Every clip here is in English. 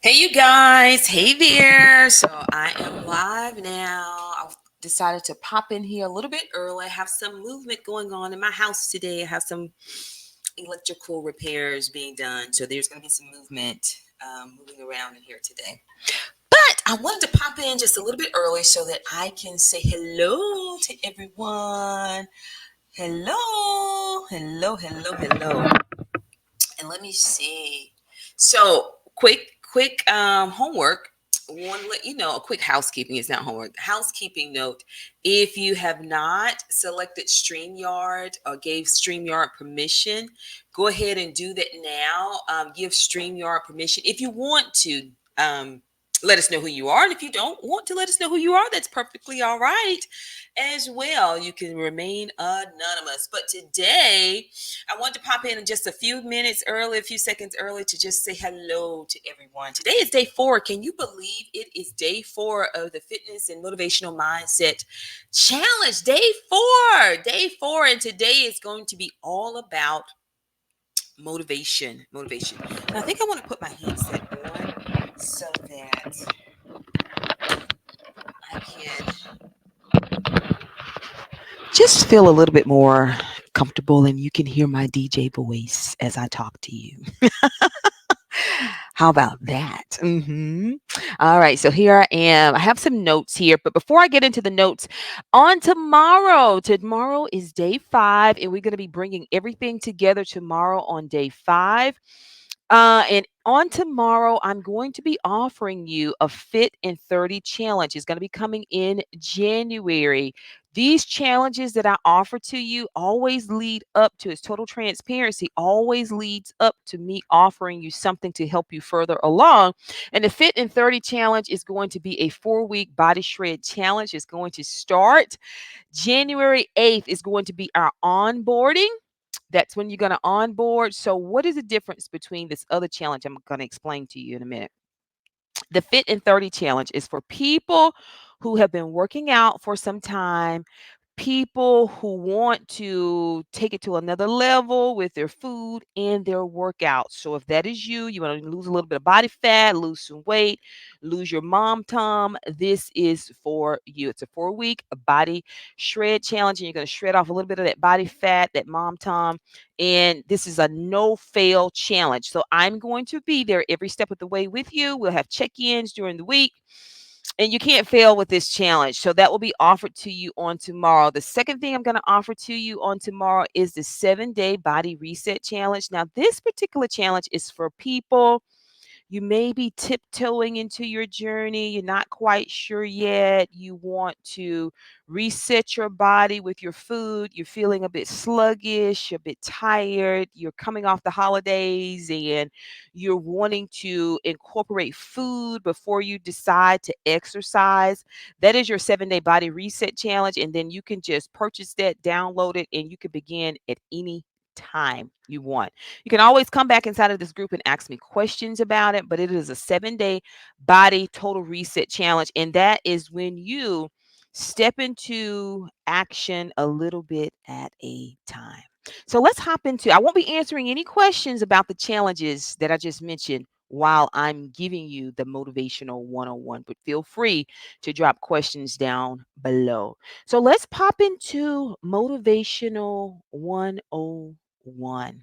Hey, you guys. Hey there. So I am live now. I decided to pop in here a little bit early. I have some movement going on in my house today. I have some electrical repairs being done. So there's going to be some movement moving around in here today. But I wanted to pop in just a little bit early so that I can say hello to everyone. Hello. Hello, hello, hello. And let me see. So quick homework. Want to let you know a quick housekeeping is not homework. Housekeeping note: if you have not selected StreamYard or gave StreamYard permission, go ahead and do that now. Give StreamYard permission if you want to. Let us know who you are, and if you don't want to let us know who you are, that's perfectly all right as well. You can remain anonymous. But today I want to pop in just a few minutes early, a few seconds early to just say hello to everyone. Today is day 4. Can you believe it is day 4 of the Fitness and Motivational Mindset Challenge? Day 4. Day 4. And today is going to be all about motivation. Motivation. And I think I want to put my headset on so that I can just feel a little bit more comfortable and you can hear my DJ voice as I talk to you. How about that? All right, so here I am. I have some notes here, but before I get into the notes, on tomorrow is day 5, and we're going to be bringing everything together tomorrow on day 5. And on tomorrow, I'm going to be offering you a Fit in 30 challenge. It's going to be coming in January. These challenges that I offer to you always lead up to, it's total transparency, always leads up to me offering you something to help you further along. And the Fit in 30 challenge is going to be a 4-week body shred challenge. It's going to start January 8th, is going to be our onboarding. That's when you're going to onboard. So, what is the difference between this other challenge? I'm going to explain to you in a minute. The Fit in 30 challenge is for people who have been working out for some time, people who want to take it to another level with their food and their workouts. So if that is you, you want to lose a little bit of body fat, lose some weight, lose your mom tom, this is for you. It's a 4-week body shred challenge, and you're going to shred off a little bit of that body fat, that mom tom, and this is a no fail challenge. So I'm going to be there every step of the way with you. We'll have check-ins during the week, and you can't fail with this challenge. So that will be offered to you on tomorrow. The second thing I'm going to offer to you on tomorrow is the 7-day body reset challenge. Now, this particular challenge is for people, you may be tiptoeing into your journey. You're not quite sure yet. You want to reset your body with your food. You're feeling a bit sluggish, a bit tired. You're coming off the holidays and you're wanting to incorporate food before you decide to exercise. That is your 7-day body reset challenge. And then you can just purchase that, download it, and you can begin at any time you want. You can always come back inside of this group and ask me questions about it, but it is a 7-day body total reset challenge. And that is when you step into action a little bit at a time. So let's hop into, I won't be answering any questions about the challenges that I just mentioned while I'm giving you the motivational 101, but feel free to drop questions down below. So let's pop into motivational 101.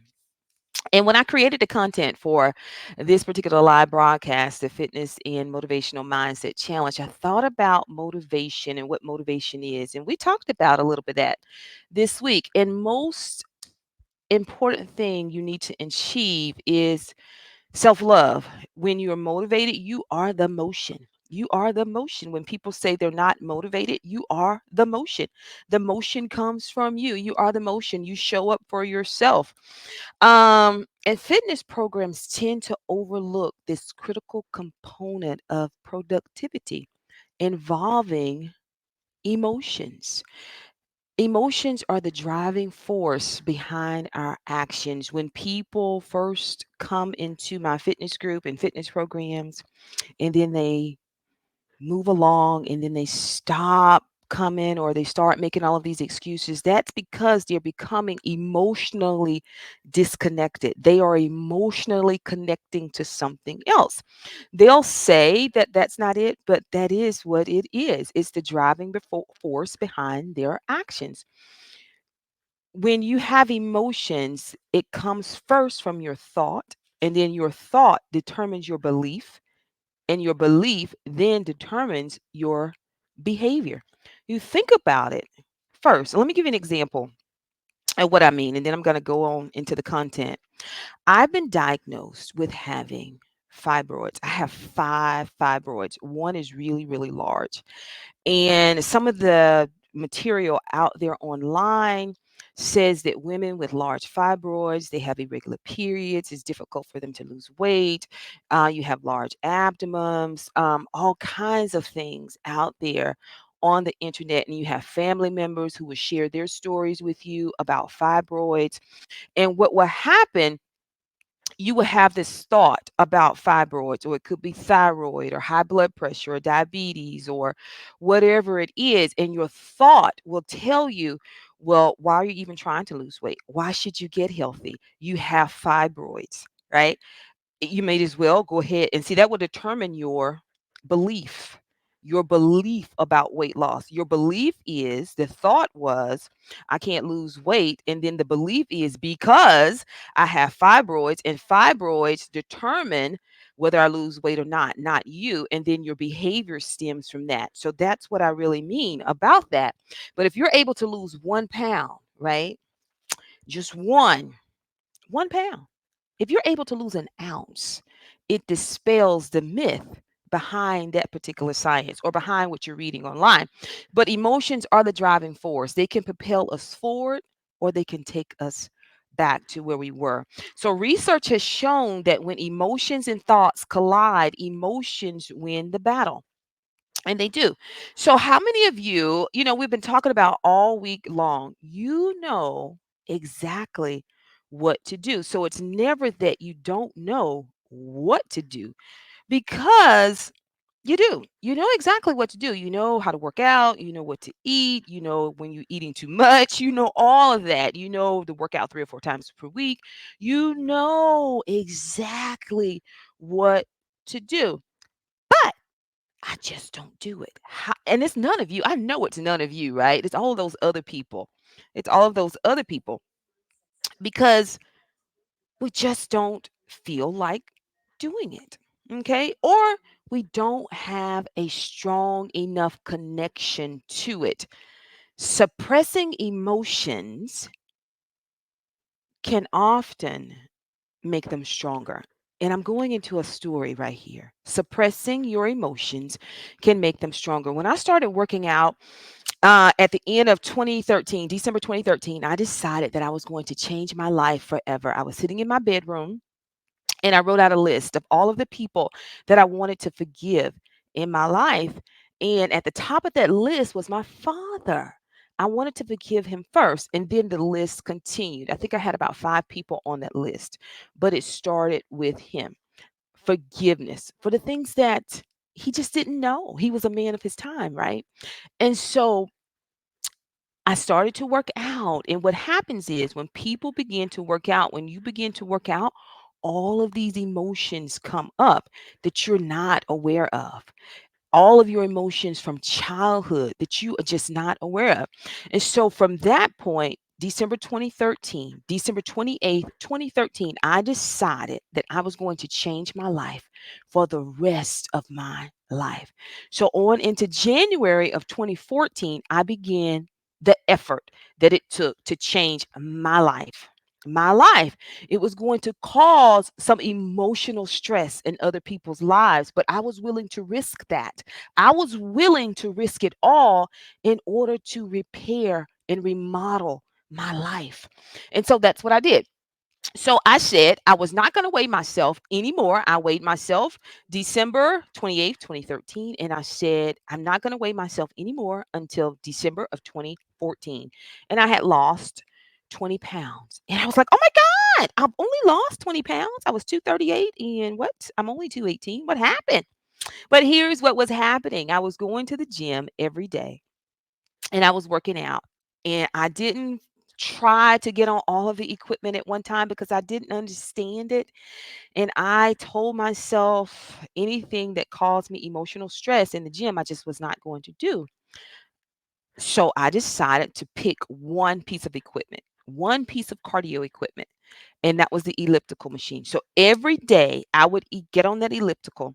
And when I created the content for this particular live broadcast, the Fitness and Motivational Mindset Challenge, I thought about motivation and what motivation is. And we talked about a little bit of that this week. And most important thing you need to achieve is self love. When you're motivated, you are the motion. You are the motion. When people say they're not motivated, you are the motion. The motion comes from you. You are the motion. You show up for yourself. And fitness programs tend to overlook this critical component of productivity involving emotions. Emotions are the driving force behind our actions. When people first come into my fitness group and fitness programs, and then they move along and then they stop coming or they start making all of these excuses, that's because they're becoming emotionally disconnected. They are emotionally connecting to something else. They'll say that that's not it, but that is what it is. It's the driving force behind their actions. When you have emotions, it comes first from your thought, and then your thought determines your belief, and your belief then determines your behavior. You think about it first. Let me give you an example of what I mean, and then I'm going to go on into the content. I've been diagnosed with having fibroids. I have 5 fibroids. One is really, really large. And some of the material out there online says that women with large fibroids, they have irregular periods. It's difficult for them to lose weight. You have large abdomens, all kinds of things out there on the internet. And you have family members who will share their stories with you about fibroids. And what will happen, you will have this thought about fibroids, or it could be thyroid, or high blood pressure, or diabetes, or whatever it is. And your thought will tell you, well, why are you even trying to lose weight? Why should you get healthy? You have fibroids, right? You may as well go ahead and see that will determine belief your belief about weight loss. Your belief is, the thought was, I can't lose weight, and then the belief is, because I have fibroids, and fibroids determine whether I lose weight or not you, and then your behavior stems from that. So that's what I really mean about that. But if you're able to lose 1 pound, right, just one pound. If you're able to lose an ounce, it dispels the myth behind that particular science or behind what you're reading online. But emotions are the driving force. They can propel us forward, or they can take us back to where we were. So research has shown that when emotions and thoughts collide, emotions win the battle. And they do. So how many of you, we've been talking about all week long, exactly what to do. So it's never that you don't know what to do, because you do. You know exactly what to do. You know how to work out, you know what to eat, you know when you're eating too much, you know all of that. You know to work out 3 or 4 times per week. You know exactly what to do. But I just don't do it. And it's none of you. I know it's none of you, right? It's all of those other people. It's all of those other people, because we just don't feel like doing it. Okay. Or we don't have a strong enough connection to it. Suppressing emotions can often make them stronger. And I'm going into a story right here. Suppressing your emotions can make them stronger. When I started working out at the end of 2013, December 2013, I decided that I was going to change my life forever. I was sitting in my bedroom, and I wrote out a list of all of the people that I wanted to forgive in my life. And at the top of that list was my father. I wanted to forgive him first, and then the list continued. I think I had about 5 people on that list, but it started with him. Forgiveness for the things that he just didn't know. He was a man of his time, right? And so I started to work out. And what happens is, when people begin to work out, when you begin to work out, all of these emotions come up that you're not aware of, all of your emotions from childhood that you are just not aware of. And so from that point, December 28th, 2013, I decided that I was going to change my life for the rest of my life. So on into January of 2014, I began the effort that it took to change my life. My life. It was going to cause some emotional stress in other people's lives, but I was willing to risk that. I was willing to risk it all in order to repair and remodel my life. And so that's what I did. So I said I was not going to weigh myself anymore. I weighed myself December 28th, 2013. And I said, I'm not going to weigh myself anymore until December of 2014. And I had lost 20 pounds. And I was like, oh my God, I've only lost 20 pounds. I was 238, and what? I'm only 218. What happened? But here's what was happening. I was going to the gym every day. and I was working out. And I didn't try to get on all of the equipment at one time because I didn't understand it. And I told myself anything that caused me emotional stress in the gym, I just was not going to do. So I decided to pick one piece of equipment, one piece of cardio equipment, and that was the elliptical machine. So every day I would get on that elliptical,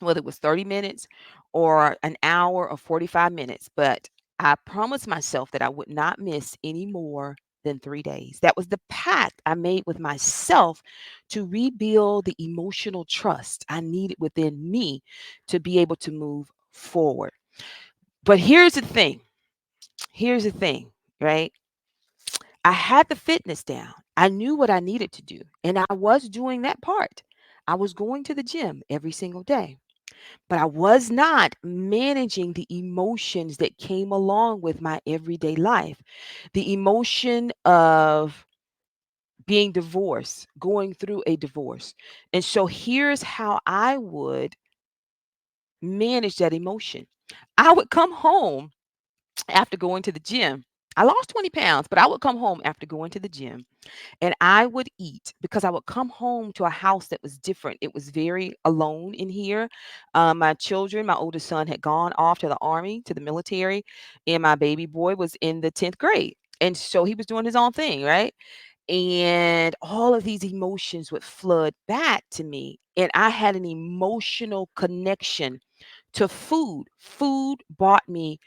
whether it was 30 minutes or an hour or 45 minutes. But I promised myself that I would not miss any more than 3 days. That was the pact I made with myself to rebuild the emotional trust I needed within me to be able to move forward. But here's the thing, right? I had the fitness down. I knew what I needed to do, and I was doing that part. I was going to the gym every single day, but I was not managing the emotions that came along with my everyday life. The emotion of being divorced, going through a divorce. And so here's how I would manage that emotion. I would come home after going to the gym. I lost 20 pounds, but I would come home after going to the gym and I would eat because I would come home to a house that was different. It was very alone in here. My children, my oldest son had gone off to the army, to the military, and my baby boy was in the 10th grade. And so he was doing his own thing, right? And all of these emotions would flood back to me. And I had an emotional connection to food. Food brought me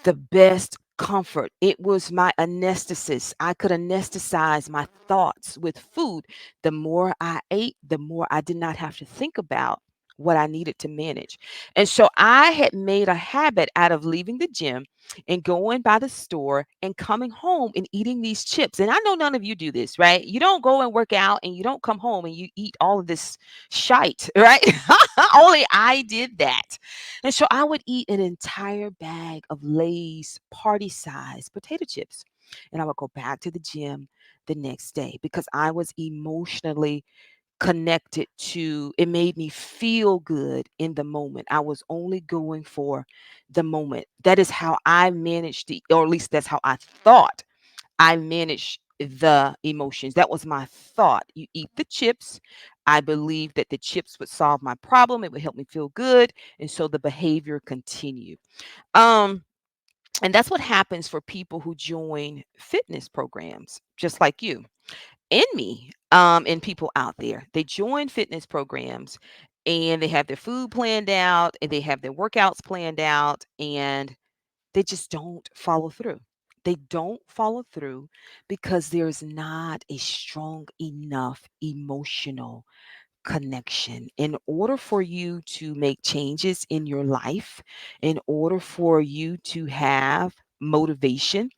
the best comfort. It was my anesthetist. I could anesthetize my thoughts with food. The more I ate, the more I did not have to think about what I needed to manage. And so I had made a habit out of leaving the gym and going by the store and coming home and eating these chips. And I know none of you do this, right? You don't go and work out and you don't come home and you eat all of this shite, right? Only I did that. And so I would eat an entire bag of Lay's party size potato chips. And I would go back to the gym the next day because I was emotionally connected to it, made me feel good in the moment. I was only going for the moment. That is how I managed the, or at least that's how I thought I managed the emotions. That was my thought. You eat the chips. I believed that the chips would solve my problem. It would help me feel good. And so the behavior continued. Um, and that's what happens for people who join fitness programs, just like you and me, and people out there. They join fitness programs and they have their food planned out and they have their workouts planned out and they just don't follow through. They don't follow through because there's not a strong enough emotional connection. In order for you to make changes in your life, in order for you to have motivation,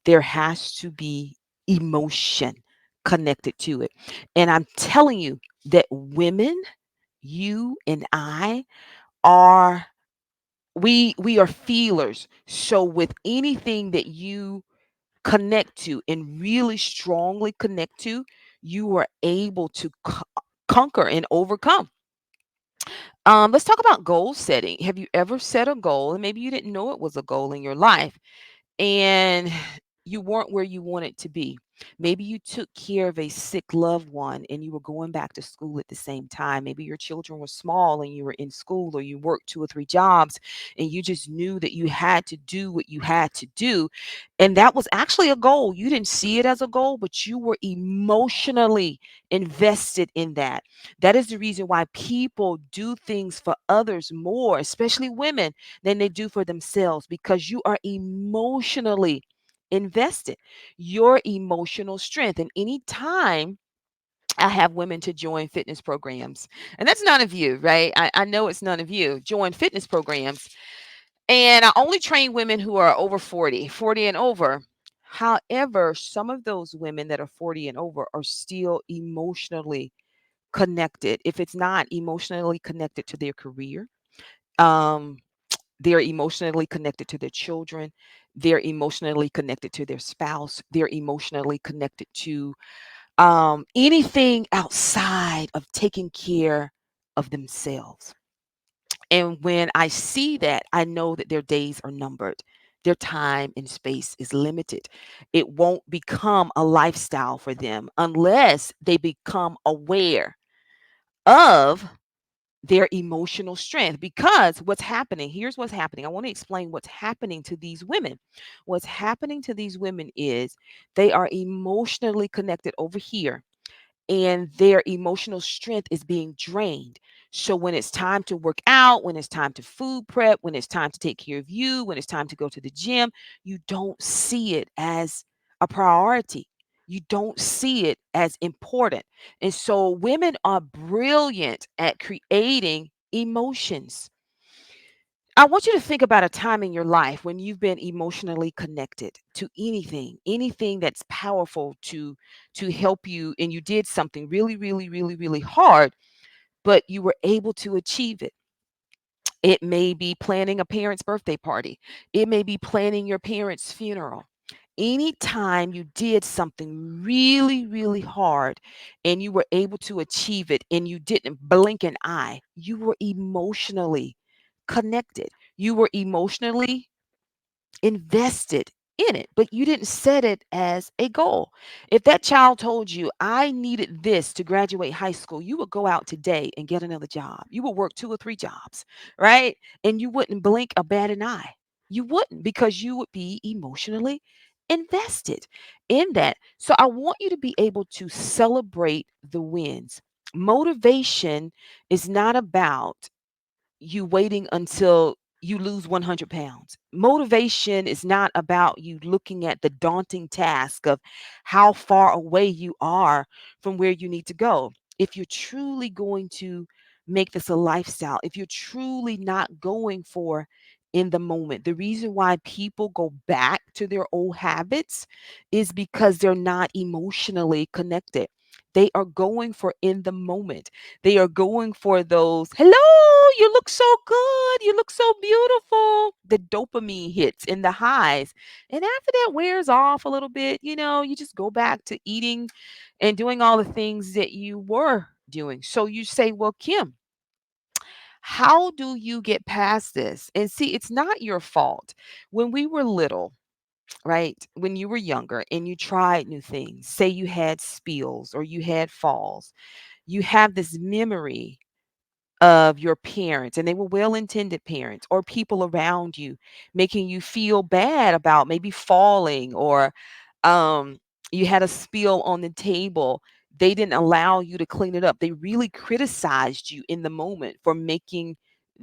there has to be emotion connected to it. And I'm telling you that women, you and I are we are feelers. So with anything that you connect to and really strongly connect to, you are able to conquer and overcome. Let's talk about goal setting. Have you ever set a goal and maybe you didn't know it was a goal in your life and you weren't where you wanted to be? Maybe you took care of a sick loved one and you were going back to school at the same time. Maybe your children were small and you were in school, or you worked two or three jobs and you just knew that you had to do what you had to do. And that was actually a goal. You didn't see it as a goal, but you were emotionally invested in that. That is the reason why people do things for others more, especially women, than they do for themselves, because you are emotionally invested. Your emotional strength. And anytime I have women to join fitness programs, and that's none of you, right? I know it's none of you. Join fitness programs. And I only train women who are over 40, 40 and over. However, some of those women that are 40 and over are still emotionally connected. If it's not emotionally connected to their career, um, they're emotionally connected to their children. They're emotionally connected to their spouse. They're emotionally connected to anything outside of taking care of themselves. And when I see that, I know that their days are numbered. Their time and space is limited. It won't become a lifestyle for them unless they become aware of their emotional strength. Because what's happening, here's what's happening. I want to explain what's happening to these women. What's happening to these women is they are emotionally connected over here, and their emotional strength is being drained. So when it's time to work out, when it's time to food prep, when it's time to take care of you, when it's time to go to the gym, you don't see it as a priority. You don't see it as important. And so women are brilliant at creating emotions. I want you to think about a time in your life when you've been emotionally connected to anything that's powerful to help you, and you did something really, really, really, really hard, but you were able to achieve it. It may be planning a parent's birthday party. It may be planning your parent's funeral. Anytime you did something really, really hard and you were able to achieve it and you didn't blink an eye, you were emotionally connected. You were emotionally invested in it, but you didn't set it as a goal. If that child told you, I needed this to graduate high school, you would go out today and get another job. You would work two or three jobs, right? And you wouldn't blink a bat an eye. You wouldn't, because you would be emotionally invested in that. So I want you to be able to celebrate the wins. Motivation is not about you waiting until you lose 100 pounds. Motivation is not about you looking at the daunting task of how far away you are from where you need to go. If you're truly going to make this a lifestyle, if you're truly not going for in the moment, the reason why people go back to their old habits is because they're not emotionally connected. They are going for in the moment. They are going for those, hello, you look so good. You look so beautiful. The dopamine hits and the highs. And after that wears off a little bit, you just go back to eating and doing all the things that you were doing. So you say, well, Kim, how do you get past this? And see, it's not your fault. When we were little, right? When you were younger and you tried new things, say you had spills or you had falls, you have this memory of your parents, and they were well-intended parents or people around you making you feel bad about maybe falling, or um you had a spill on the table. They didn't allow you to clean it up. They really criticized you in the moment for making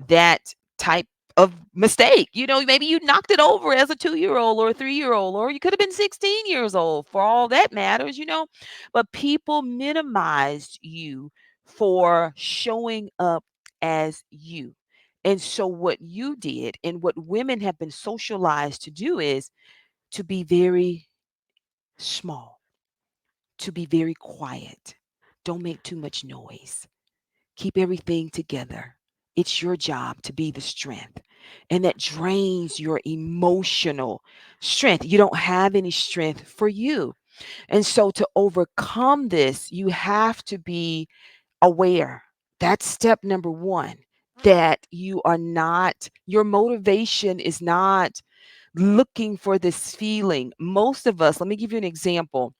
that type of mistake. Maybe you knocked it over as a 2-year-old or a 3-year-old, or you could have been 16 years old for all that matters. But people minimized you for showing up as you. And so, what you did and what women have been socialized to do is to be very small, to be very quiet. Don't make too much noise. Keep everything together. It's your job to be the strength. And that drains your emotional strength. You don't have any strength for you. And so, to overcome this, you have to be aware. That's step number one. That you are not, your motivation is not looking for this feeling. Most of us, let me give you an example.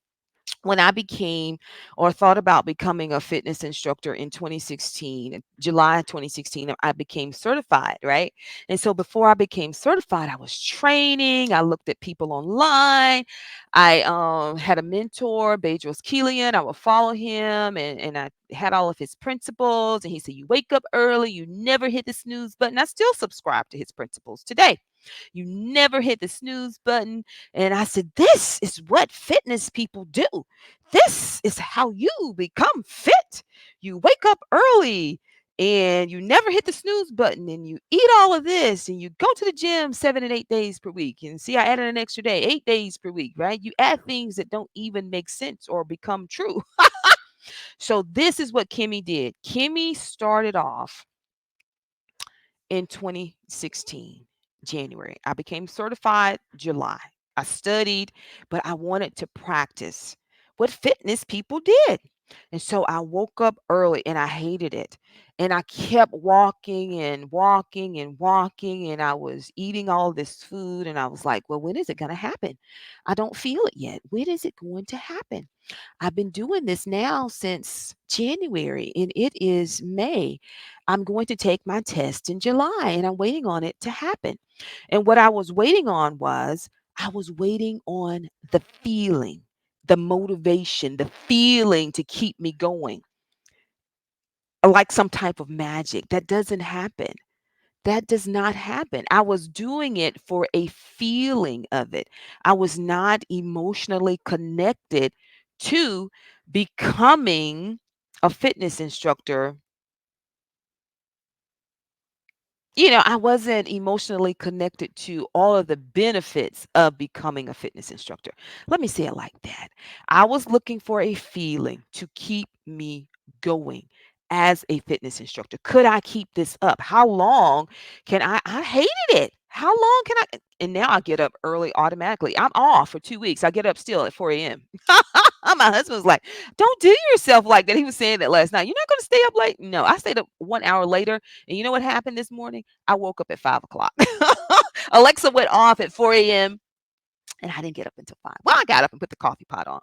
When I became or thought about becoming a fitness instructor in 2016, July 2016, I became certified, right? And so before I became certified, I was training. I looked at people online. I had a mentor, Bedros Kilian. I would follow him, and I had all of his principles. And he said, you wake up early, you never hit the snooze button. I still subscribe to his principles today. You never hit the snooze button. And I said, this is what fitness people do. This is how you become fit. You wake up early and you never hit the snooze button, and you eat all of this, and you go to the gym 7 and 8 days per week. And see, I added an extra day, 8 days per week, right? You add things that don't even make sense or become true. So this is what Kimmy did. Kimmy started off in 2016, January. I became certified July. I studied, but I wanted to practice what fitness people did. And so I woke up early and I hated it. And I kept walking and walking and walking, and I was eating all this food. And I was like, well, when is it going to happen? I don't feel it yet. When is it going to happen? I've been doing this now since January and it is May. I'm going to take my test in July and I'm waiting on it to happen. And what I was waiting on was I was waiting on the feeling, the motivation, the feeling to keep me going, like some type of magic. That doesn't happen. That does not happen. I was doing it for a feeling of it. I was not emotionally connected to becoming a fitness instructor. I wasn't emotionally connected to all of the benefits of becoming a fitness instructor. Let me say it like that. I was looking for a feeling to keep me going as a fitness instructor. Could I keep this up? How long can I hated it. How long can I? And now I get up early automatically. I'm off for 2 weeks. I get up still at 4 a.m. My husband was like, don't do yourself like that. He was saying that last night. You're not going to stay up late. No, I stayed up 1 hour later. And you know what happened this morning? I woke up at 5 o'clock. Alexa went off at 4 a.m. and I didn't get up until 5. Well, I got up and put the coffee pot on.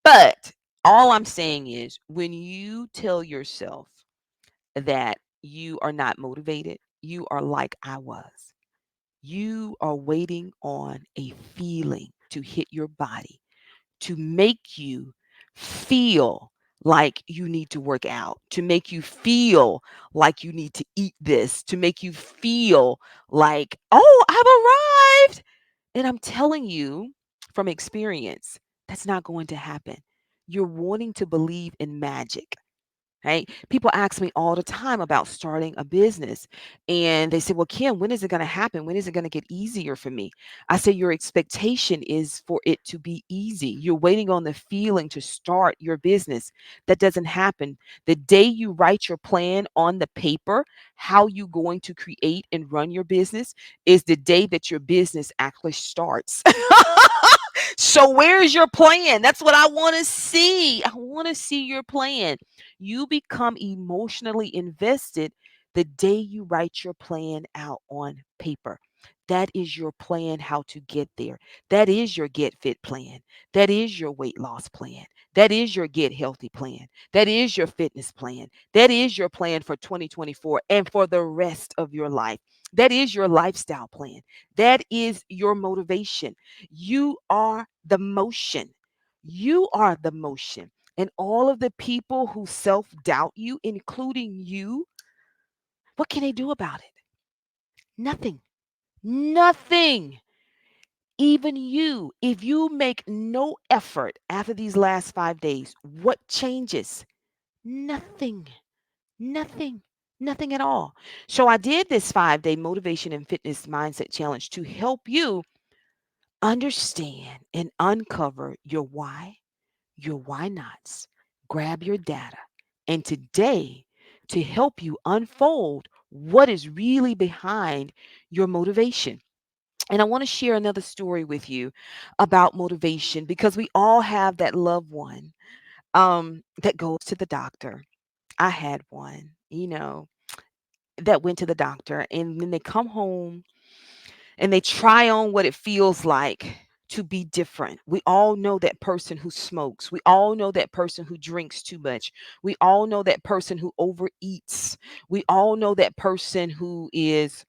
But all I'm saying is when you tell yourself that you are not motivated, you are like I was. You are waiting on a feeling to hit your body to make you feel like you need to work out, to make you feel like you need to eat this, to make you feel like, oh, I've arrived. And I'm telling you from experience, that's not going to happen. You're wanting to believe in magic. Right? People ask me all the time about starting a business. And they say, well, Kim, when is it going to happen? When is it going to get easier for me? I say, your expectation is for it to be easy. You're waiting on the feeling to start your business. That doesn't happen. The day you write your plan on the paper, how you going to create and run your business is the day that your business actually starts. So where's your plan? That's what I want to see. I want to see your plan. You become emotionally invested the day you write your plan out on paper. That is your plan how to get there. That is your get fit plan. That is your weight loss plan. That is your get healthy plan. That is your fitness plan. That is your plan for 2024 and for the rest of your life. That is your lifestyle plan. That is your motivation. You are the motion. You are the motion. And all of the people who self doubt you, including you, what can they do about it? Nothing. Nothing. Even you, if you make no effort after these last 5 days, what changes? Nothing. Nothing. Nothing at all. So I did this 5 day motivation and fitness mindset challenge to help you understand and uncover your why nots. Grab your data. And today, to help you unfold what is really behind your motivation. And I want to share another story with you about motivation because we all have that loved one that goes to the doctor. I had one, that went to the doctor and then they come home and they try on what it feels like to be different. We all know that person who smokes. We all know that person who drinks too much. We all know that person who overeats. We all know that person who is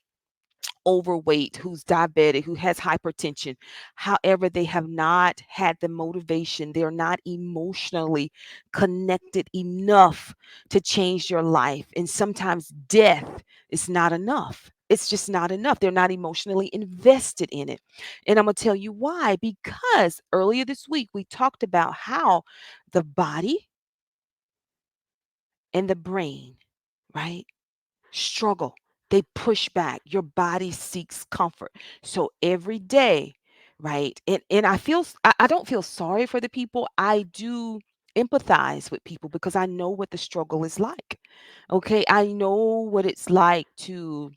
overweight, who's diabetic, who has hypertension. However, they have not had the motivation. They're not emotionally connected enough to change your life. And sometimes death is not enough. It's just not enough. They're not emotionally invested in it. And I'm going to tell you why. Because earlier this week, we talked about how the body and the brain, right? Struggle. They push back. Your body seeks comfort. So every day, right? And I don't feel sorry for the people. I do empathize with people because I know what the struggle is like. Okay? I know what it's like to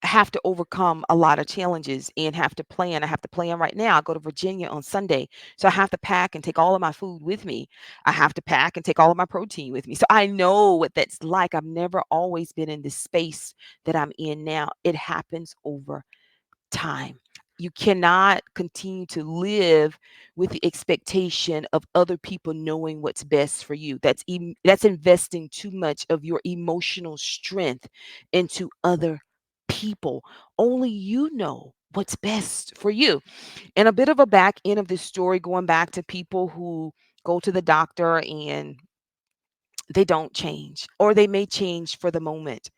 have to overcome a lot of challenges and have to plan. I have to plan right now. I go to Virginia on Sunday. So I have to pack and take all of my food with me. I have to pack and take all of my protein with me. So I know what that's like. I've never always been in this space that I'm in now. It happens over time. You cannot continue to live with the expectation of other people knowing what's best for you. That's investing too much of your emotional strength into other people. Only you know what's best for you. And a bit of a back end of this story, going back to people who go to the doctor and they don't change, or they may change for the moment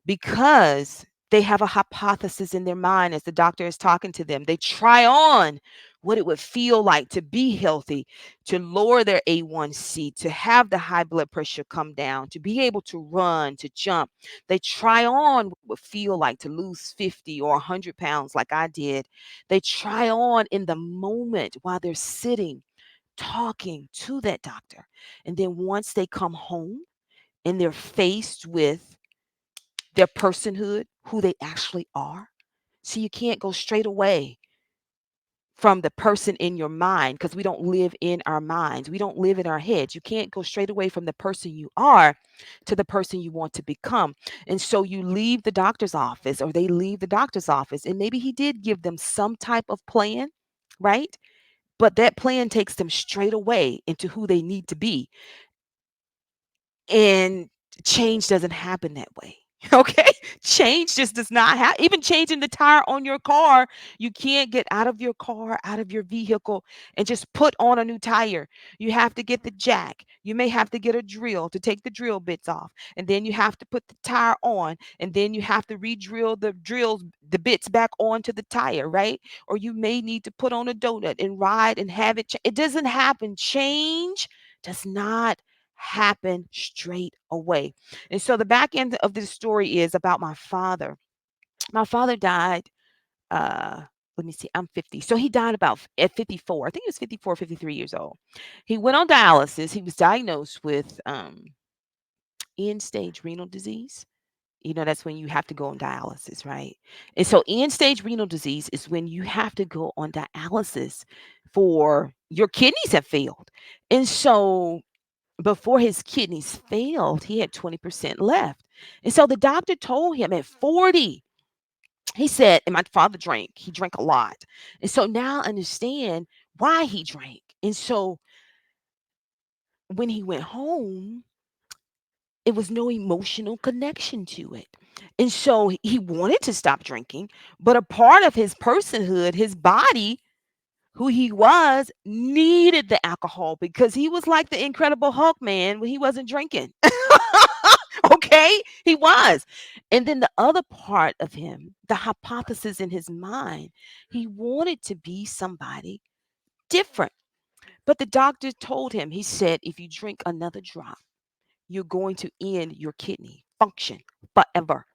because they have a hypothesis in their mind as the doctor is talking to them. They try on what it would feel like to be healthy, to lower their A1C, to have the high blood pressure come down, to be able to run, to jump. They try on what it would feel like to lose 50 or 100 pounds like I did. They try on in the moment while they're sitting, talking to that doctor. And then once they come home and they're faced with their personhood, who they actually are. So you can't go straight away from the person in your mind because we don't live in our minds. We don't live in our heads. You can't go straight away from the person you are to the person you want to become. And so you leave the doctor's office, or they leave the doctor's office, and maybe he did give them some type of plan, right? But that plan takes them straight away into who they need to be. And change doesn't happen that way. Okay? Change just does not happen. Even changing the tire on your car, you can't get out of your car, out of your vehicle, and just put on a new tire. You have to get the jack. You may have to get a drill to take the drill bits off. And then you have to put the tire on. And then you have to re-drill the bits back onto the tire, right? Or you may need to put on a donut and ride and have it. It doesn't happen. Change does not happen straight away. And so the back end of this story is about my father. My father died let me see, I'm 50. So he died about at 54. I think he was 54, 53 years old. He went on dialysis. He was diagnosed with end stage renal disease. You know, that's when you have to go on dialysis, right? And so end stage renal disease is when you have to go on dialysis for your kidneys have failed. And so before his kidneys failed, he had 20% left. And so the doctor told him at 40, he said, and my father drank, he drank a lot. And so now I understand why he drank. And so when he went home, it was no emotional connection to it. And so he wanted to stop drinking, but a part of his personhood, his body, who he was, needed the alcohol because he was like the Incredible Hulk man when he wasn't drinking. Okay? He was. And then the other part of him, the hypothesis in his mind, he wanted to be somebody different. But the doctor told him, he said, if you drink another drop, you're going to end your kidney function forever.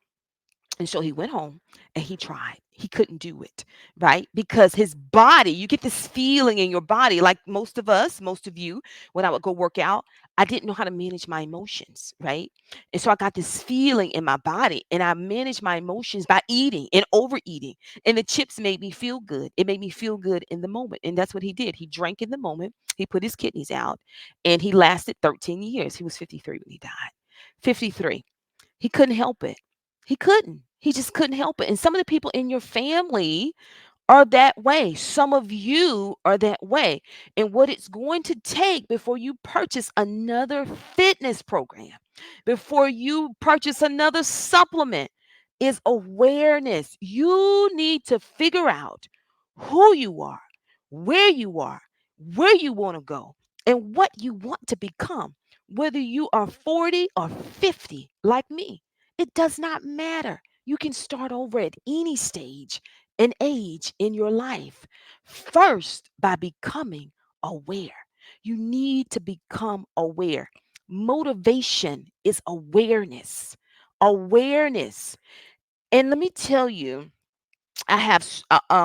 And so he went home and he tried. He couldn't do it, right? Because his body, you get this feeling in your body, like most of us, most of you, when I would go work out, I didn't know how to manage my emotions, right? And so I got this feeling in my body, and I managed my emotions by eating and overeating. And the chips made me feel good. It made me feel good in the moment. And that's what he did. He drank in the moment, he put his kidneys out, and he lasted 13 years. He was 53 when he died. 53. He couldn't help it. He couldn't. He just couldn't help it. And some of the people in your family are that way. Some of you are that way. And what it's going to take before you purchase another fitness program, before you purchase another supplement, is awareness. You need to figure out who you are, where you want to go, and what you want to become. Whether you are 40 or 50, like me, it does not matter. You can start over at any stage and age in your life. First, by becoming aware. You need to become aware. Motivation is awareness. Awareness. And let me tell you, I have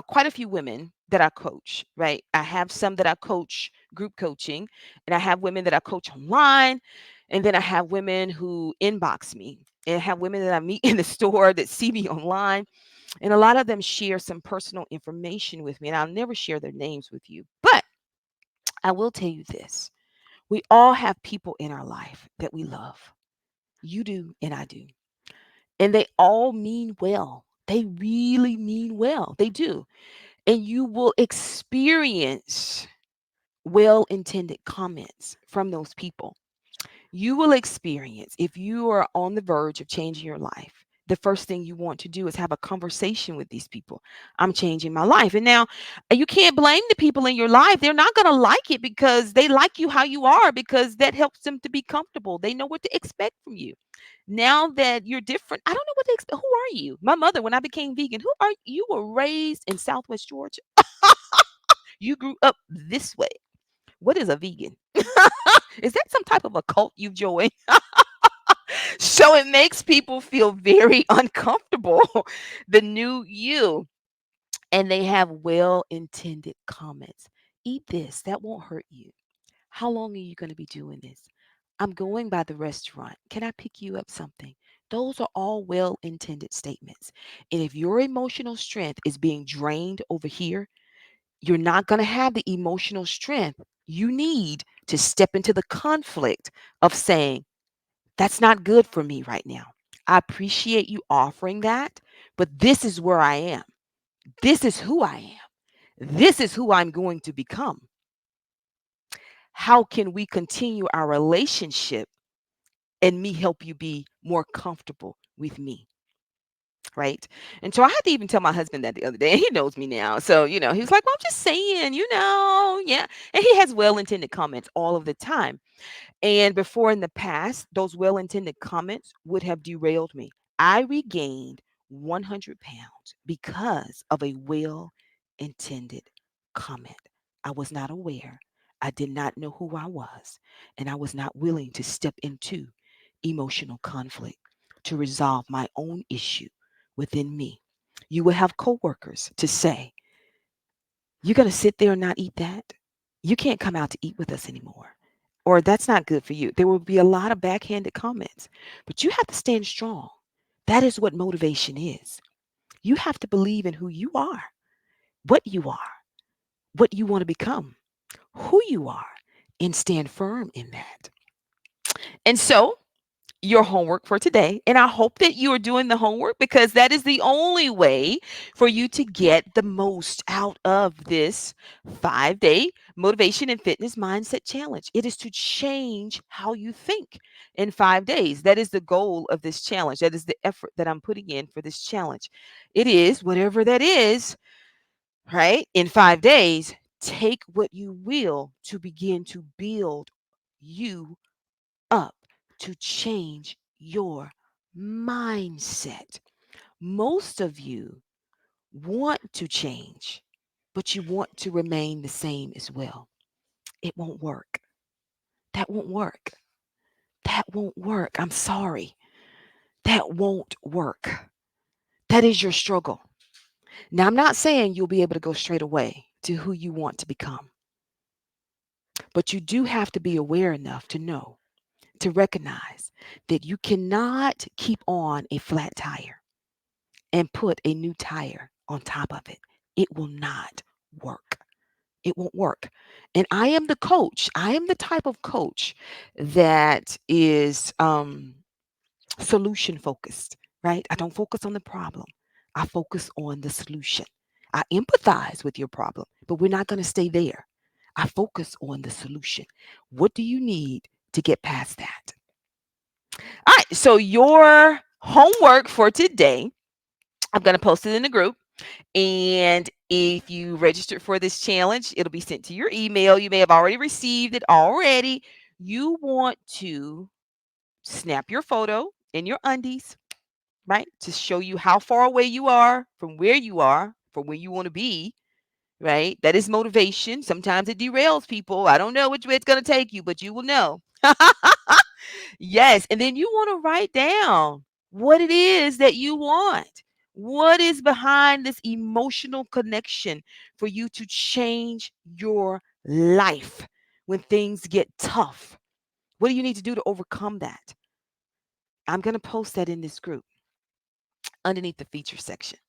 quite a few women that I coach, right? I have some that I coach group coaching, and I have women that I coach online, and then I have women who inbox me. and have women that I meet in the store that see me online. And a lot of them share some personal information with me, and I'll never share their names with you. But I will tell you this: we all have people in our life that we love. You do, and I do. And they all mean well. They really mean well. They do. And you will experience well intended comments from those people. You will experience, if you are on the verge of changing your life, the first thing you want to do is have a conversation with these people. I'm changing my life. And now you can't blame the people in your life. They're not going to like it because they like you how you are, because that helps them to be comfortable. They know what to expect from you. Now that you're different, I don't know what to expect. Who are you? My mother, when I became vegan, who are you? You were raised in Southwest Georgia. You grew up this way. What is a vegan? Is that some type of a cult you join? So it makes people feel very uncomfortable, the new you. And they have well intended comments. Eat this, that won't hurt you. How long are you going to be doing this? I'm going by the restaurant. Can I pick you up something? Those are all well intended statements. And if your emotional strength is being drained over here, you're not going to have the emotional strength you need to step into the conflict of saying, that's not good for me right now. I appreciate you offering that, but this is where I am. This is who I am. This is who I'm going to become. How can we continue our relationship and me help you be more comfortable with me? Right. And so I had to even tell my husband that the other day. He knows me now. So, he was like, well, I'm just saying, yeah. And he has well intended comments all of the time. And before in the past, those well intended comments would have derailed me. I regained 100 pounds because of a well intended comment. I was not aware. I did not know who I was. And I was not willing to step into emotional conflict to resolve my own issue within me. You will have coworkers to say, you're going to sit there and not eat that? You can't come out to eat with us anymore. Or that's not good for you. There will be a lot of backhanded comments, but you have to stand strong. That is what motivation is. You have to believe in who you are, what you want to become, who you are, and stand firm in that. And so your homework for today. And I hope that you are doing the homework, because that is the only way for you to get the most out of this 5-day motivation and fitness mindset challenge. It is to change how you think in 5 days. That is the goal of this challenge. That is the effort that I'm putting in for this challenge. It is whatever that is, right? In 5 days, take what you will to begin to build you up, to change your mindset. Most of you want to change, but you want to remain the same as well. It won't work. That won't work. That won't work. I'm sorry. That won't work. That is your struggle. Now, I'm not saying you'll be able to go straight away to who you want to become, but you do have to be aware enough to know, to recognize that you cannot keep on a flat tire and put a new tire on top of it. It will not work. It won't work. And I am the coach. I am the type of coach that is solution focused, right? I don't focus on the problem. I focus on the solution. I empathize with your problem, but we're not going to stay there. I focus on the solution. What do you need to get past that? All right. So your homework for today, I'm going to post it in the group. And if you registered for this challenge, it'll be sent to your email. You may have already received it already. You want to snap your photo in your undies, right? To show you how far away you are from where you are, from where you want to be, right? That is motivation. Sometimes it derails people. I don't know which way it's going to take you, but you will know. Yes, and then you want to write down what it is that you want. What is behind this emotional connection for you to change your life when things get tough? What do you need to do to overcome that? I'm going to post that in this group underneath the feature section.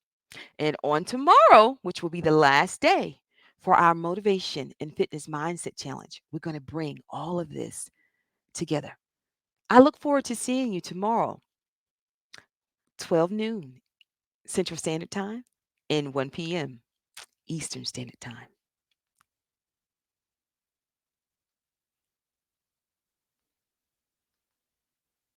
And on tomorrow, which will be the last day for our motivation and fitness mindset challenge, we're going to bring all of this together. I look forward to seeing you tomorrow, 12 noon Central Standard Time and 1 p.m. Eastern Standard Time.